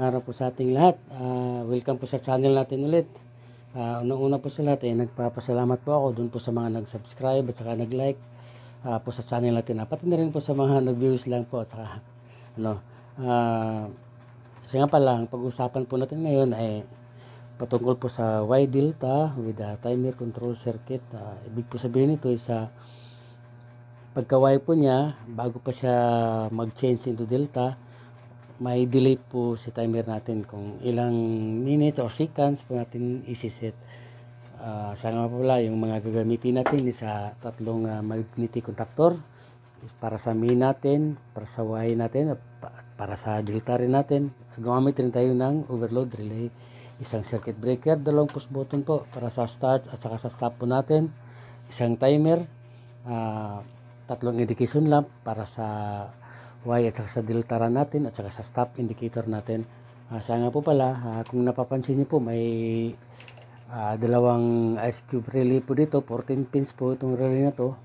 araw po sa ating lahat. Welcome po sa channel natin ulit. Unang-una po sa lahat nagpapasalamat po ako dun po sa mga nag-subscribe at saka nag-like po sa channel natin. Pati na rin po sa mga nag-views lang po at saka kasi nga pala, ang pag-usapan po natin ngayon ay patungkol po sa Y delta with a timer control circuit. Ibig po sabihin nito ay sa pagka-Y po niya, bago pa siya mag-change into delta, may delay po si timer natin kung ilang minutes or seconds po natin isi-set. Siya nga pala, yung mga gagamitin natin is tatlong magnetic contactor para sa main natin, para sa Y natin, at para sa delta rin natin. Gumamit rin tayo ng overload relay, isang circuit breaker, dalawang push button po para sa start at saka sa stop po natin, isang timer, tatlong indication lamp para sa Y at saka sa delta run natin at saka sa stop indicator natin. Siya nga po pala, kung napapansin niyo po, may dalawang ice cube relay po dito, 14 pins po itong relay na to.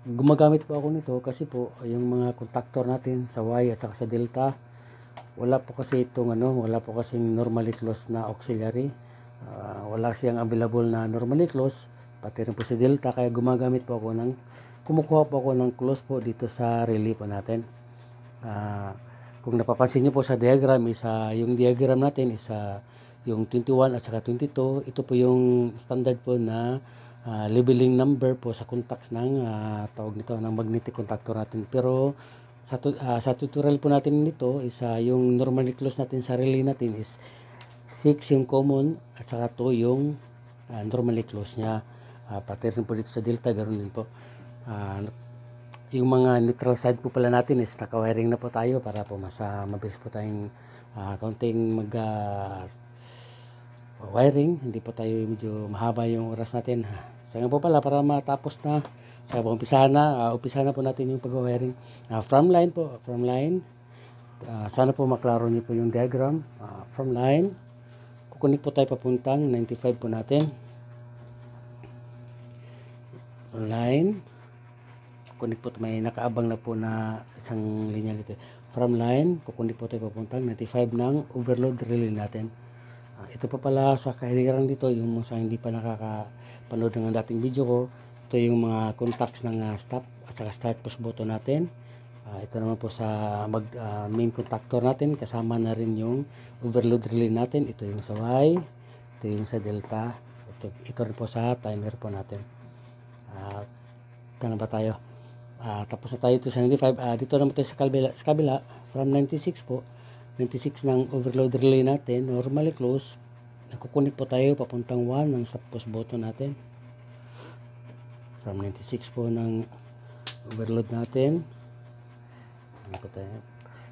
Gumagamit po ako nito kasi po yung mga contactor natin sa Y at saka sa delta, wala po kasi itong wala po kasing normally closed na auxiliary. Wala siyang available na normally closed, pati rin po sa delta, kaya gumagamit po ako kumukuha po ako ng close po dito sa relay po natin. Kung napapansin nyo po sa diagram, yung diagram natin is yung 21 at saka 22. Ito po yung standard po na labeling number po sa contacts ng tawag nito ng magnetic contactor natin. Pero sa tutorial po natin nito is yung normally close natin sa relay natin is 6 yung common at saka 2 yung normally close nya. Pati rin po dito sa delta, ganoon din po. Yung mga neutral side po pala natin is naka-wiring na po tayo para po mas mabilis po tayong kaunting wiring, hindi po tayo medyo mahaba yung oras natin. Sa nga po pala, para matapos na sa umpisa na po natin yung pag-wiring. From line po, sana po maklaro niyo po yung diagram. From line, kukunik po tayo papuntang 95 po natin. From line, kukunik po, may nakaabang na po na isang linya dito. From line, kukunik po tayo papuntang 95 ng overload relay natin. Ito pa pala sa kahiliran dito, yung mga hindi pa nakakapanood ng dating video ko, ito yung mga contacts ng stop at saka start push button natin. Ito naman po sa main contactor natin, kasama na rin yung overload relay natin. Ito yung sa Y, ito yung sa delta, ito rin po sa timer po natin. Ito na ba tayo? Tapos na tayo ito sa 95. Dito naman tayo sa kabila, from 96 po, 96 ng overload relay natin, normally close. Nakukunik po tayo papuntang 1 ng stop push button natin. From 96 po ng overload natin,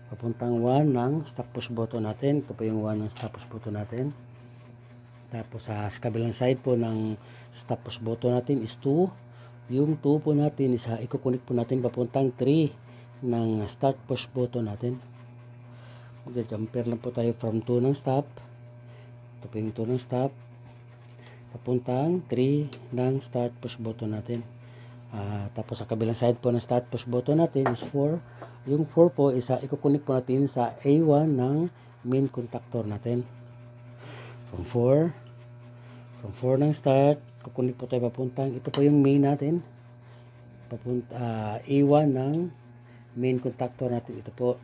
papuntang 1 ng stop push button natin. Ito po yung 1 ng stop push button natin. Tapos sa kabilang side po ng stop push button natin is 2. Yung 2 po natin is ikukunik po natin papuntang 3 ng start push button natin. Jumper lang po tayo from 2 ng stop. Ito po yung 2 ng stop, papuntang 3 ng start push button natin. Tapos sa kabilang side po ng start push button natin is 4. Yung 4 po is ikukunik po natin sa A1 ng main contactor natin. From 4 ng start, kukunik po tayo papuntang, ito po yung main natin, A1 ng main contactor natin. Ito po.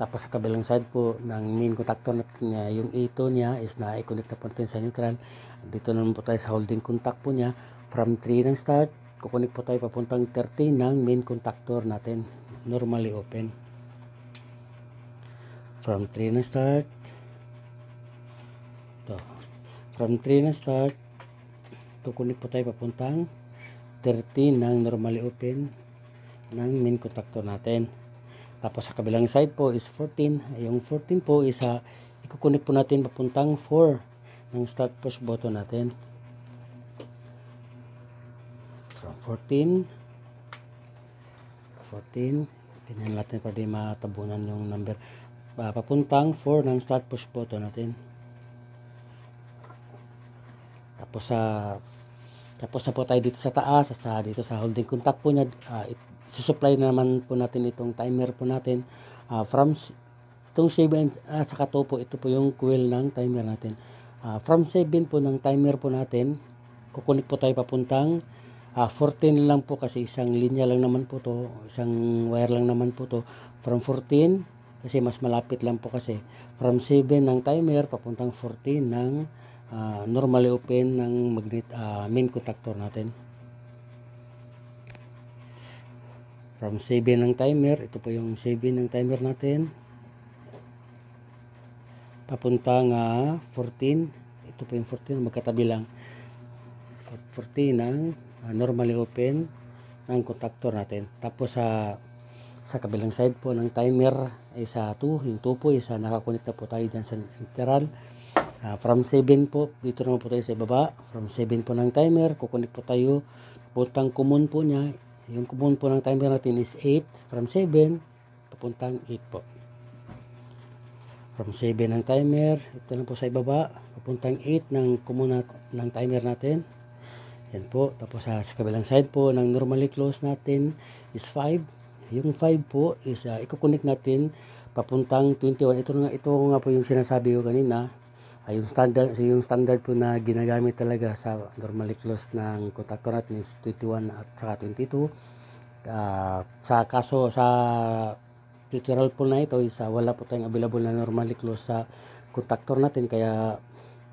Tapos sa kabilang side po ng main contactor natin, yung A2 niya is na-i-connect na po natin sa neutral. Dito naman po tayo sa holding contact po niya. From 3 ng start, kukunik po tayo papuntang 30 ng main contactor natin, normally open. From 3 ng start, from 3 ng start, kukunik po tayo papuntang 30 ng normally open ng main contactor natin. Tapos sa kabilang side po is 14. Yung 14 po is ikukunik po natin papuntang 4 ng start push button natin. From 14, ganyan natin para di matabunan yung number. Papuntang 4 ng start push button natin. Tapos na po tayo dito sa taas, dito sa holding contact po niya. Susupply naman po natin itong timer po natin from Itong 7 at saka 2 po, ito po yung coil ng timer natin. From 7 po ng timer po natin, kukunik po tayo papuntang 14 lang po kasi isang linya lang naman po to, isang wire lang naman po to. From 14 kasi mas malapit lang po kasi from 7 ng timer papuntang 14 ng normally open ng main contactor natin. From 7 ng timer, ito po yung 7 ng timer natin papuntang 14, ito po yung 14, magkatabi lang. 14 ng normally open ng contactor natin. Tapos sa kabilang side po ng timer ay sa 2, yung 2 po isa nakakunik na po tayo dyan sa literal. From 7 po, dito naman po tayo sa baba. From 7 po ng timer, kukunik po tayo papuntang common po niya. Yung common po ng timer natin is 8. From 7 papuntang 8 po. From 7 ng timer, ito lang po sa ibaba, papuntang 8 ng common ng timer natin. Yan po. Tapos sa kabilang side po ng normally close natin is 5. Yung 5 po is i-connect natin papuntang 21. Ito nga po yung sinasabi ko kanina. Yung standard po na ginagamit talaga sa normally close ng contactor natin is 21 at saka 22. Sa tutorial po na ito is wala po tayong available na normally close sa contactor natin, kaya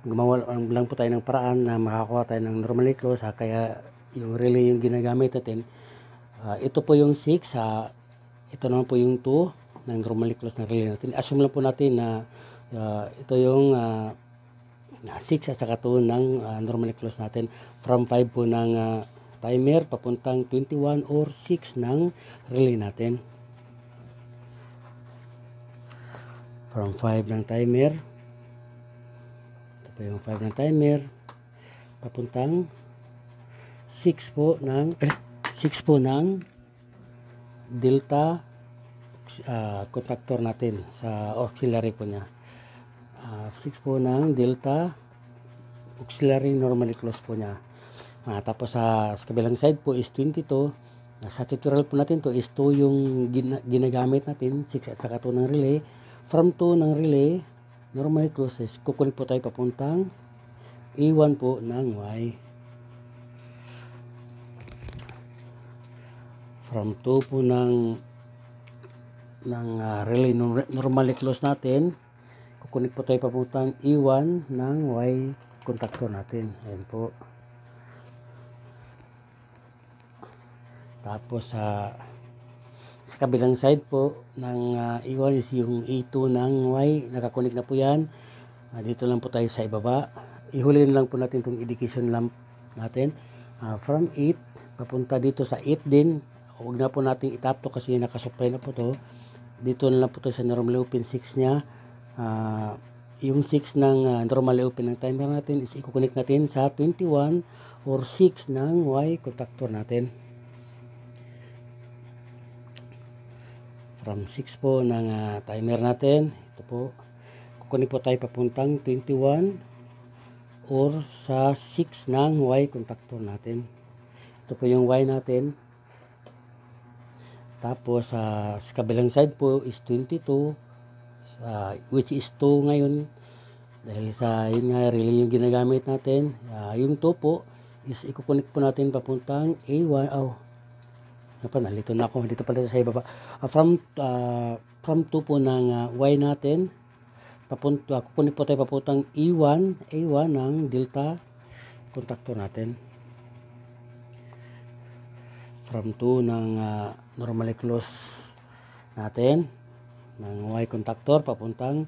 gumawa lang po tayo ng paraan na makakuha tayo ng normally close. Kaya yung relay yung ginagamit natin. Ito po yung 6, ito naman po yung 2 ng normally close na relay natin. Assume lang po natin na ito yung 6 at saka 2 ng normally close natin. From 5 po ng timer papuntang 21 or 6 ng relay natin. From 5 ng timer, ito po yung 5 ng timer papuntang 6 po ng delta contactor natin sa auxiliary po niya. 6 po ng delta auxiliary normally close po niya. Tapos sa kabilang side po is 22. Sa tutorial po natin to is 2 yung ginagamit natin, 6 at saka 2 ng relay. From 2 ng relay normally closes, kukunik po tayo papuntang A1 po ng Y. From 2 po ng relay normally close natin, kukunik po tayo papuntang E1 ng Y contactor natin. Ayan po. Tapos sa kabilang side po ng E1 is yung E2 ng Y, nakakunik na po yan. Dito lang po tayo sa ibaba. Ihulin lang po natin itong indication lamp natin. From 8 papunta dito sa 8 din. Huwag na po natin itap to kasi nakasupply na po to. Dito na lang po tayo sa normally open 6 nya. Yung 6 ng normally open ng timer natin is i-connect natin sa 21 or 6 ng Y contactor natin. From 6 po ng timer natin, ito po, kukunin po tayo papuntang 21 or sa 6 ng Y contactor natin. Ito po yung Y natin. Tapos sa kabilang side po is 22, which is 2 ngayon. Dahil sa yun nga relay yung ginagamit natin. Yung 2 po is i-connect po natin papuntang A1. Nalito na ako dito pala sa ibaba. From 2 po ng Y natin kukunin po tayo papuntang A1 ng delta contactor natin. From 2 ng normally close natin ng Y contactor papuntang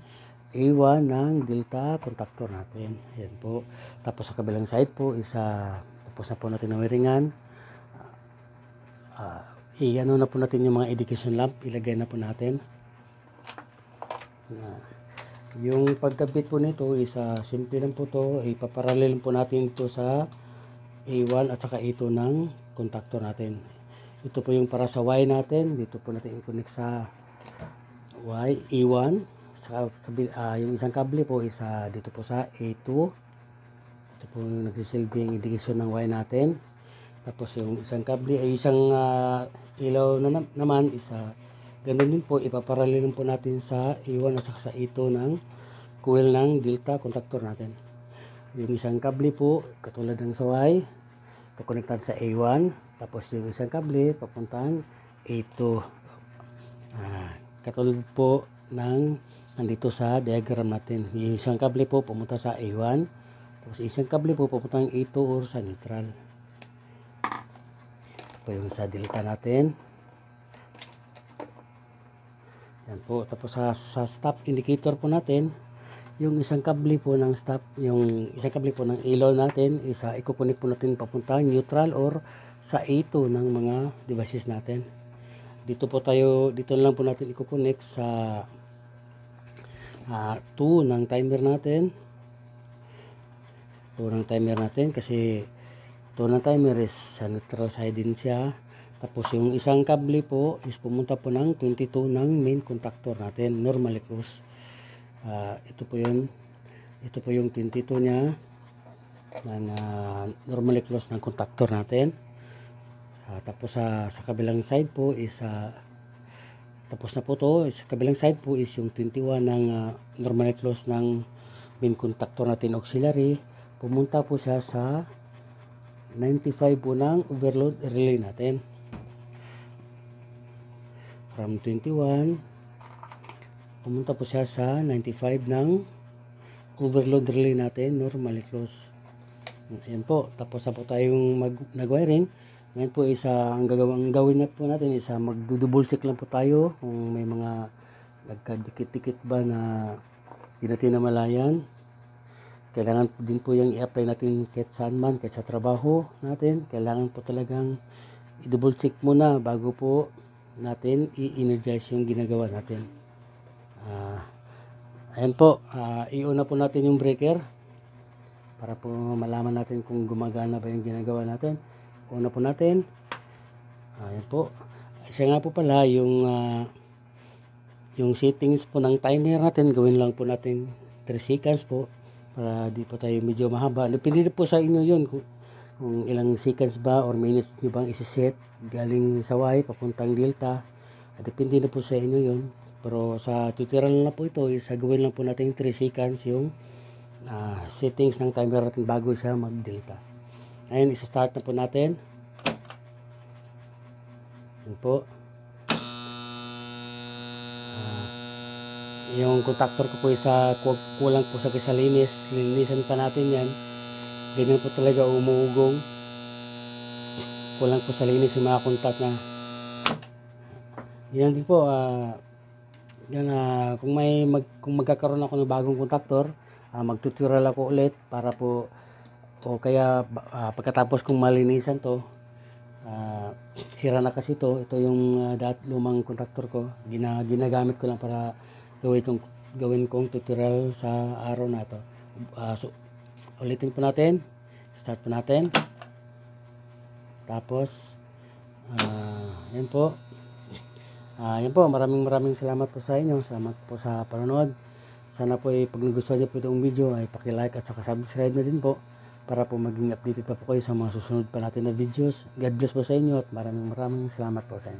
A1 ng delta contactor natin. Ayan po. Tapos sa kabilang side po tapos na po natin ang wiringan. I-ano na po natin yung mga indication lamp, ilagay na po natin. Yung pagkabit po nito is simple lang po to, ipaparallel po natin ito sa A1 at saka A2 ng contactor natin. Ito po yung para sa Y natin, dito po natin i-connect sa Y, A1. Yung isang kable po is dito po sa A2. Ito po yung nagsisilbing indication ng Y natin. Tapos yung isang kable ay isang ilaw naman is Ganun din po, ipaparallel po natin sa A1 at saka sa A2 ng coil ng delta contactor natin. Yung isang kable po, katulad ng sa Y, kukonektan sa A1, tapos yung isang kable papuntang A2. Katulad po ng nandito sa diagram natin. Yung isang kable po pumunta sa A1, tapos isang kable po papuntang A2 or sa neutral. Ito po yung sa delta natin. Yan po. Tapos sa stop indicator po natin, yung isang kable po ng stop, yung isang kable po ng ilaw natin, ikukunik po natin papuntang neutral or sa A2 ng mga devices natin. Dito lang po natin ikukunik sa 2 ng timer natin. 2 ng timer natin kasi 2 ng timer is sa neutral side din siya. Tapos yung isang kable po is pumunta po ng 22 ng main contactor natin, normally close. Ito po yung 22 niya ng normally close ng contactor natin. Tapos sa kabilang side po is tapos na po to. Sa kabilang side po is yung 21 ng normally close ng main contactor natin auxiliary. Pumunta po siya sa 95 po ng overload relay natin. From 21 pumunta po siya sa 95 ng overload relay natin, normally close. Ayan po, tapos na po tayong nag-wiring. Ngayon po ang gawin na po natin is mag-double check lang po tayo kung may mga nagkadikit-dikit ba na di natin namalayan. Kailangan po din po yung i-apply natin kahit saan man, kahit sa trabaho natin. Kailangan po talagang i-double check muna bago po natin i-energize yung ginagawa natin. Ayan po, iuna po natin yung breaker para po malaman natin kung gumagana ba yung ginagawa natin. Una po natin, ayan po, isa nga po pala yung settings po ng timer natin, gawin lang po natin 3 seconds po para di po tayo medyo mahaba. Depende po sa inyo yun kung ilang seconds ba or minutes nyo bang isi-set galing sa Y papuntang delta. Depende na po sa inyo yun. Pero sa tutorial na po ito, gawin lang po natin 3 seconds yung settings ng timer natin bago siya mag-delta. Ayun, isa-start na po natin. Yan po. Yung contactor ko po kulang po sa kisalinis. Linisan pa natin yan. Ganyan po talaga umuugong. Kulang po sa linis yung mga contact na. Yan din po. Kung magkakaroon ako ng bagong contactor, mag-tutorial ako ulit para po kaya pagkatapos kong malinisan to, sira na kasi ito yung lumang contactor ko, ginagamit ko lang para gawin kong tutorial sa araw na to. So ulitin po natin, start po natin, tapos yan po. Yan po, maraming salamat po sa inyo. Salamat po sa panonood. Sana po pag nagustuhan niyo po itong video ay paki-like at saka subscribe na din po para po maging updated pa po kayo sa mga susunod pa natin na videos. God bless po sa inyo at maraming salamat po sa inyo.